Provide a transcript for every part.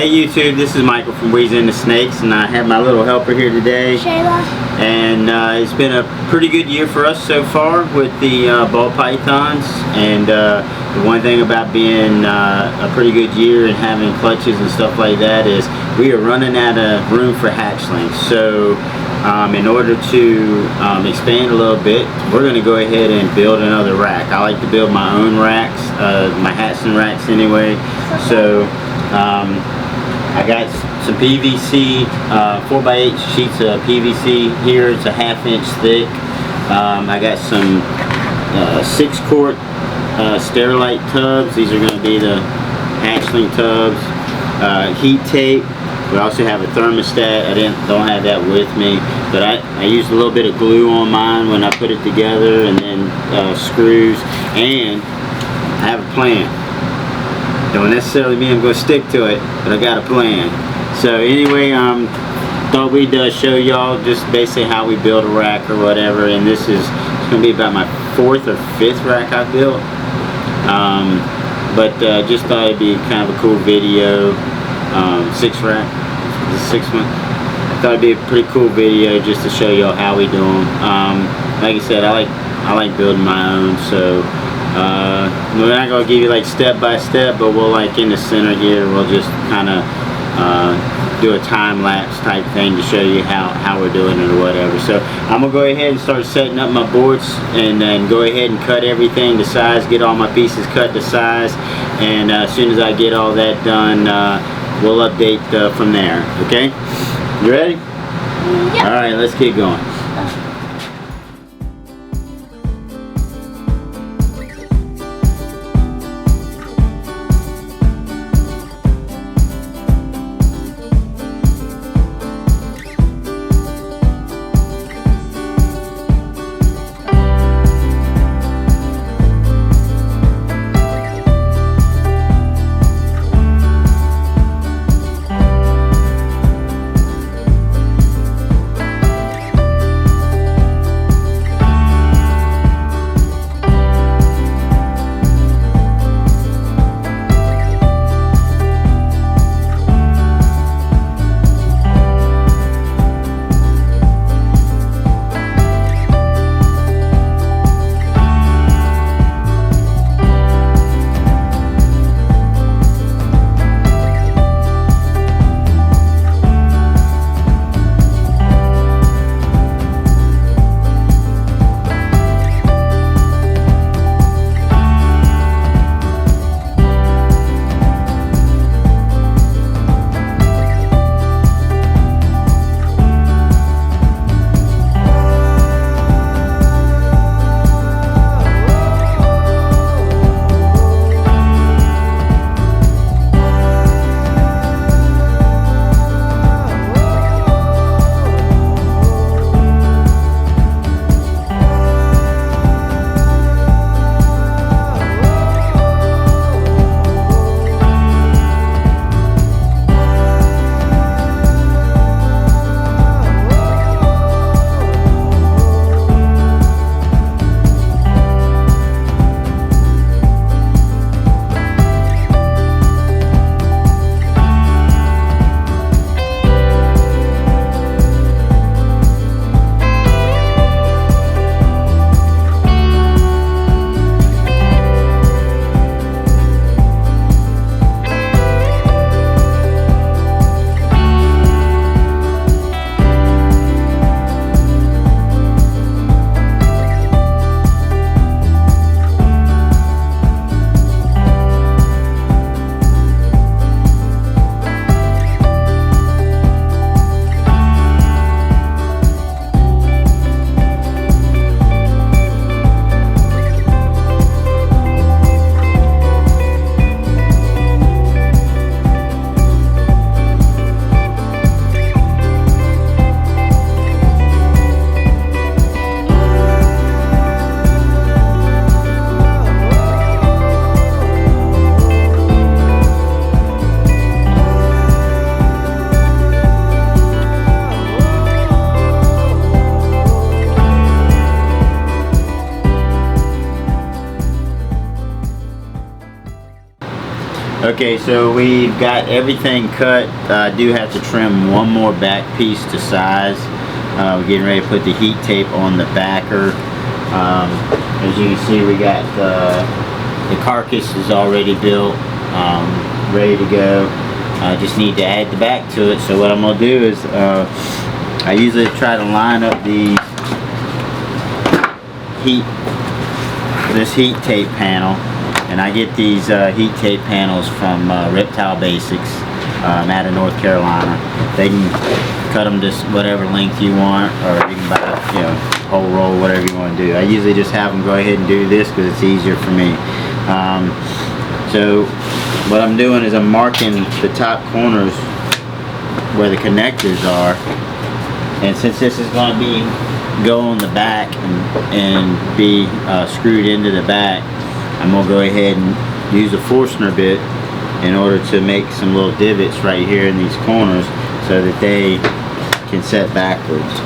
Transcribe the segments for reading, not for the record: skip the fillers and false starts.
Hey YouTube, this is Michael from Weezy and the Snakes, and I have my little helper here today. Shayla. And it's been a pretty good year for us so far with the ball pythons. And the one thing about being a pretty good year and having clutches and stuff like that is we are running out of room for hatchlings. So in order to expand a little bit, we're going to go ahead and build another rack. I like to build my own racks, my hatchling racks anyway. So I got some PVC, 4x8 sheets of PVC here. It's a 1/2 inch thick. I got some 6-quart Sterilite tubs. These are going to be the hatchling tubs. Heat tape. We also have a thermostat. Don't have that with me, but I used a little bit of glue on mine when I put it together, and then screws. And I have a plan. Don't necessarily mean I'm going to stick to it, but I got a plan. So anyway, thought we'd show y'all just basically how we build a rack or whatever. And this is going to be about my 4th or 5th rack I built. But just thought it'd be kind of a cool video. 6th rack, the 6th one. I thought it'd be a pretty cool video just to show y'all how we do them. Like I said, I like building my own, so. We're not going to give you like step by step, but we'll like in the center here, we'll just kind of do a time lapse type thing to show you how we're doing it or whatever. So I'm going to go ahead and start setting up my boards, and then go ahead and cut everything to size, get all my pieces cut to size, and as soon as I get all that done, we'll update from there. Okay? You ready? Yep. Alright, let's get going. Okay, so we've got everything cut. I do have to trim one more back piece to size. We're getting ready to put the heat tape on the backer. As you can see, we got the carcass is already built, ready to go. I just need to add the back to it. So what I'm going to do is I usually try to line up these this heat tape panel, and I get these heat tape panels from Reptile Basics out of North Carolina. They can cut them just whatever length you want, or you can buy, you know, whole roll, whatever you want to do. I usually just have them go ahead and do this because it's easier for me. So what I'm doing is I'm marking the top corners where the connectors are, and since this is going to go on the back and be screwed into the back, I'm going to go ahead and use a Forstner bit in order to make some little divots right here in these corners so that they can set backwards.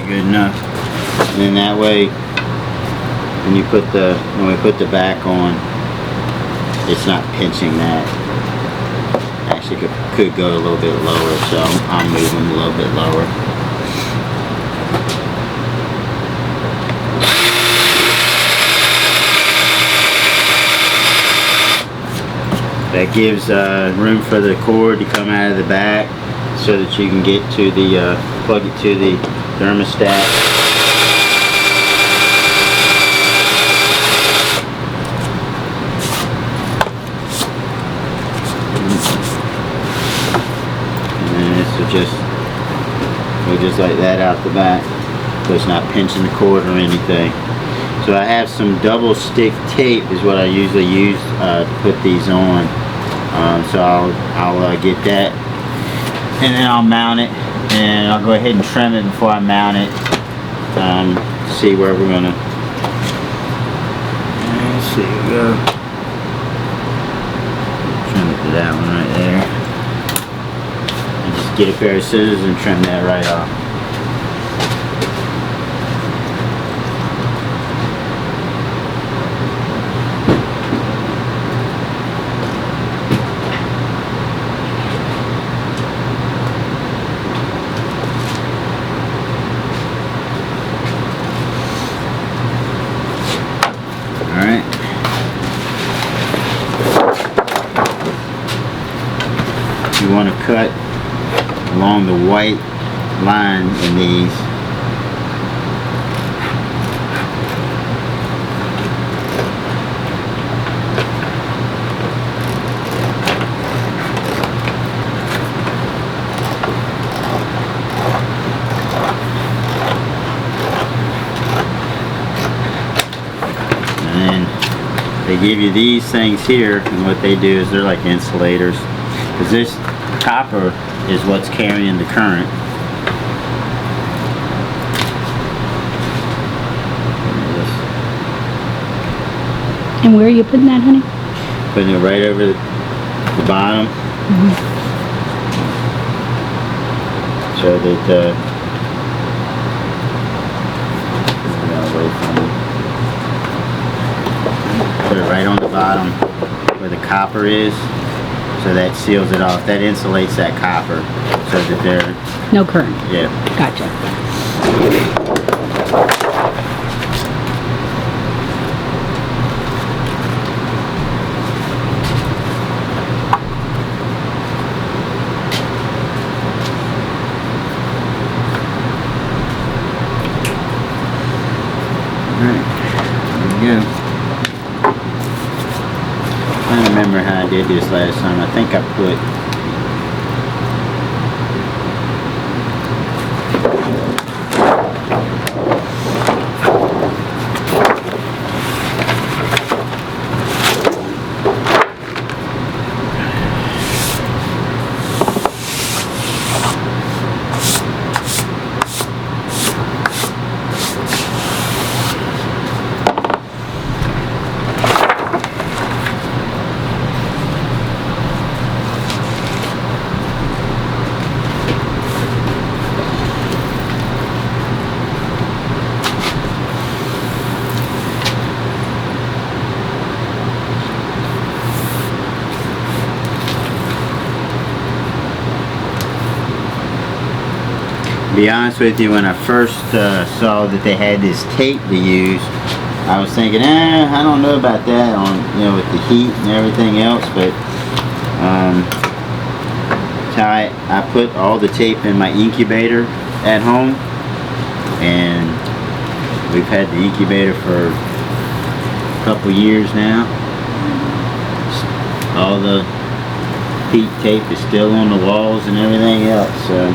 Enough, and then that way when we put the back on, it's not pinching that. Actually could go a little bit lower, so I'll move them a little bit lower. That gives room for the cord to come out of the back so that you can get to the plug it to the thermostat. And then this will just go just like that out the back, so it's not pinching the cord or anything. So I have some double stick tape is what I usually use to put these on. So I'll get that, and then I'll mount it. And I'll go ahead and trim it before I mount it. See where we're gonna. Let's see, we go. Trim it to that one right there. And just get a pair of scissors and trim that right off. You want to cut along the white line in these. And then they give you these things here, and what they do is they're like insulators, because this copper is what's carrying the current. And where are you putting that, honey? Putting it right over the bottom. So that away from it. Put it right on the bottom where the copper is. So that seals it off. That insulates that copper so that there... No current. Yeah. Gotcha. Alright. There we go. I don't remember how I did this last time. I think I put be honest with you, when I first saw that they had this tape to use, I was thinking, I don't know about that on, with the heat and everything else, but I put all the tape in my incubator at home, and we've had the incubator for a couple years now. All the heat tape is still on the walls and everything else, so.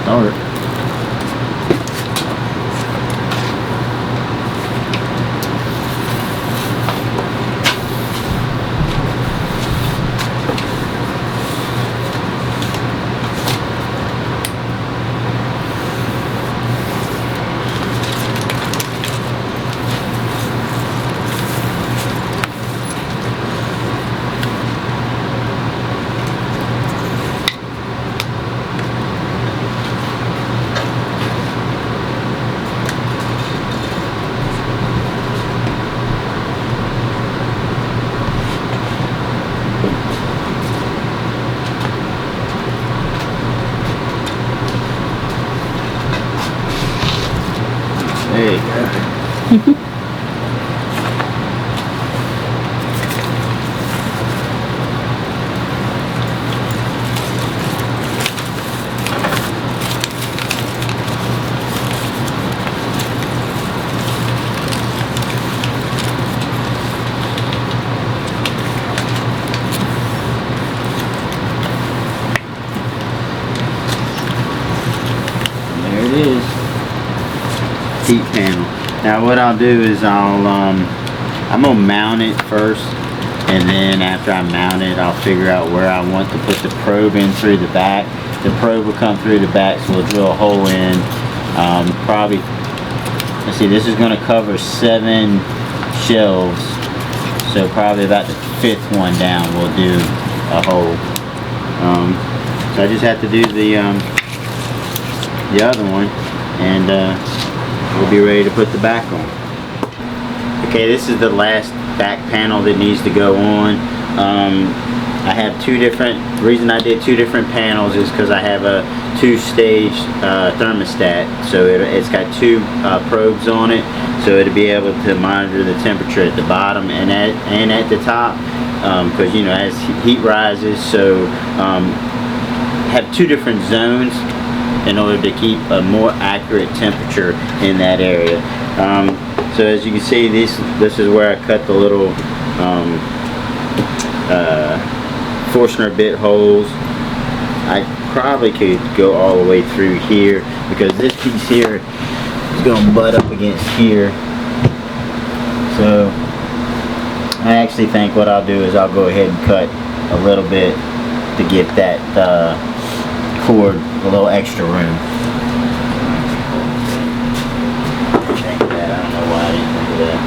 Start. There you go. There it is. Heat panel. Now what I'll do is I'm gonna mount it first, and then after I mount it, I'll figure out where I want to put the probe in through the back. The probe will come through the back, so we'll drill a hole in. Probably, let's see, this is gonna cover 7 shelves, so probably about the 5th one down we'll do a hole. So I just have to do the other one, and we'll be ready to put the back on. Okay, this is the last back panel that needs to go on. I have the reason I did 2 different panels is because I have a 2-stage thermostat, so it's got 2 probes on it, so it'll be able to monitor the temperature at the bottom and at the top, because as heat rises, so have 2 different zones in order to keep a more accurate temperature in that area. So as you can see, this is where I cut the little Forstner bit holes. I probably could go all the way through here, because this piece here is going to butt up against here. So I actually think what I'll do is I'll go ahead and cut a little bit to get that cord a little extra room. Think of that. I don't know why I didn't think of that.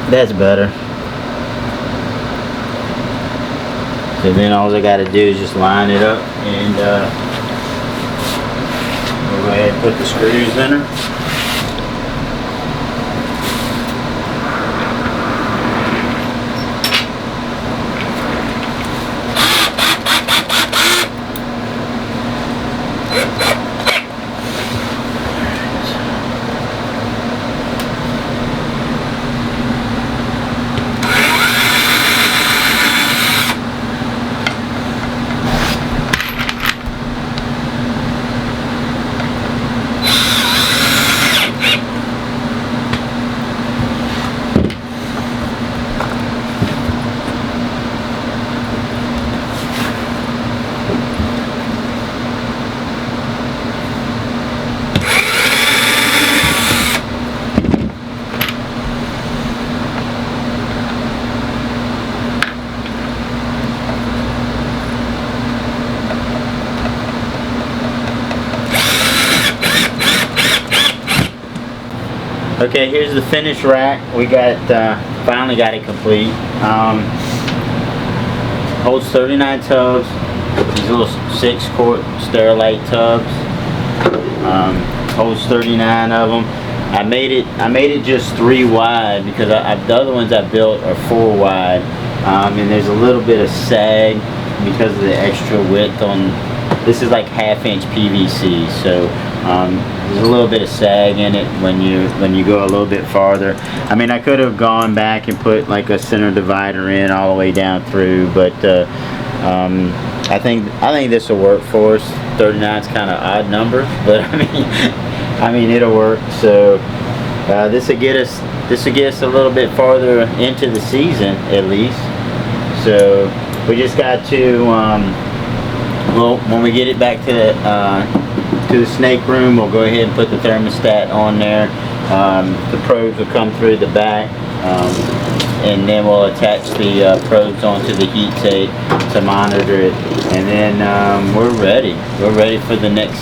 That's better. So then all I got to do is just line it up, and we'll go ahead and put the screws in her. Okay, here's the finished rack. We got finally got it complete. Holds 39 tubs. These little 6-quart Sterilite tubs. Holds 39 of them. I made it just 3 wide because the other ones I built are 4 wide, and there's a little bit of sag because of the extra width on. This is like 1/2-inch PVC, so there's a little bit of sag in it when you go a little bit farther. I mean, I could have gone back and put like a center divider in all the way down through, but I think this will work for us. 39 is kind of odd number, but I mean it'll work. So this will get us a little bit farther into the season at least. So we just got to well, when we get it back to the snake room, we'll go ahead and put the thermostat on there. The probes will come through the back, and then we'll attach the probes onto the heat tape to monitor it, and then we're ready. We're ready for the next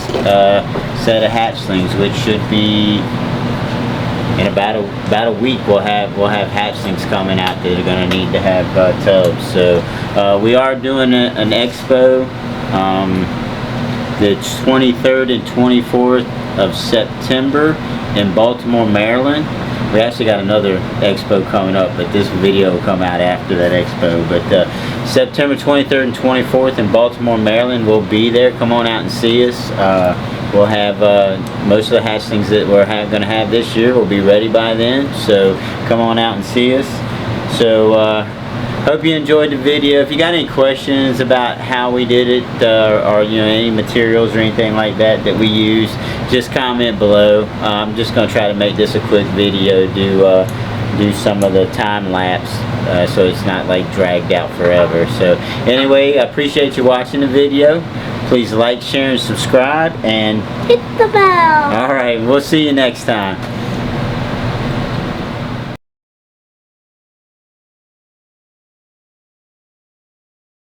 set of hatchlings, which should be in about a week. We'll have hatchlings coming out that are going to need to have tubs. So we are doing an expo. The 23rd and 24th of September in Baltimore, Maryland. We actually got another expo coming up, but this video will come out after that expo. But September 23rd and 24th in Baltimore, Maryland, we'll be there. Come on out and see us. We'll have most of the hatchlings that we're going to have this year will be ready by then. So come on out and see us. So hope you enjoyed the video. If you got any questions about how we did it, or you know, any materials or anything like that we use, just comment below. I'm just going to try to make this a quick video, do some of the time lapse, so it's not like dragged out forever. So anyway, I appreciate you watching the video. Please like, share, and subscribe, and hit the bell. Alright, we'll see you next time.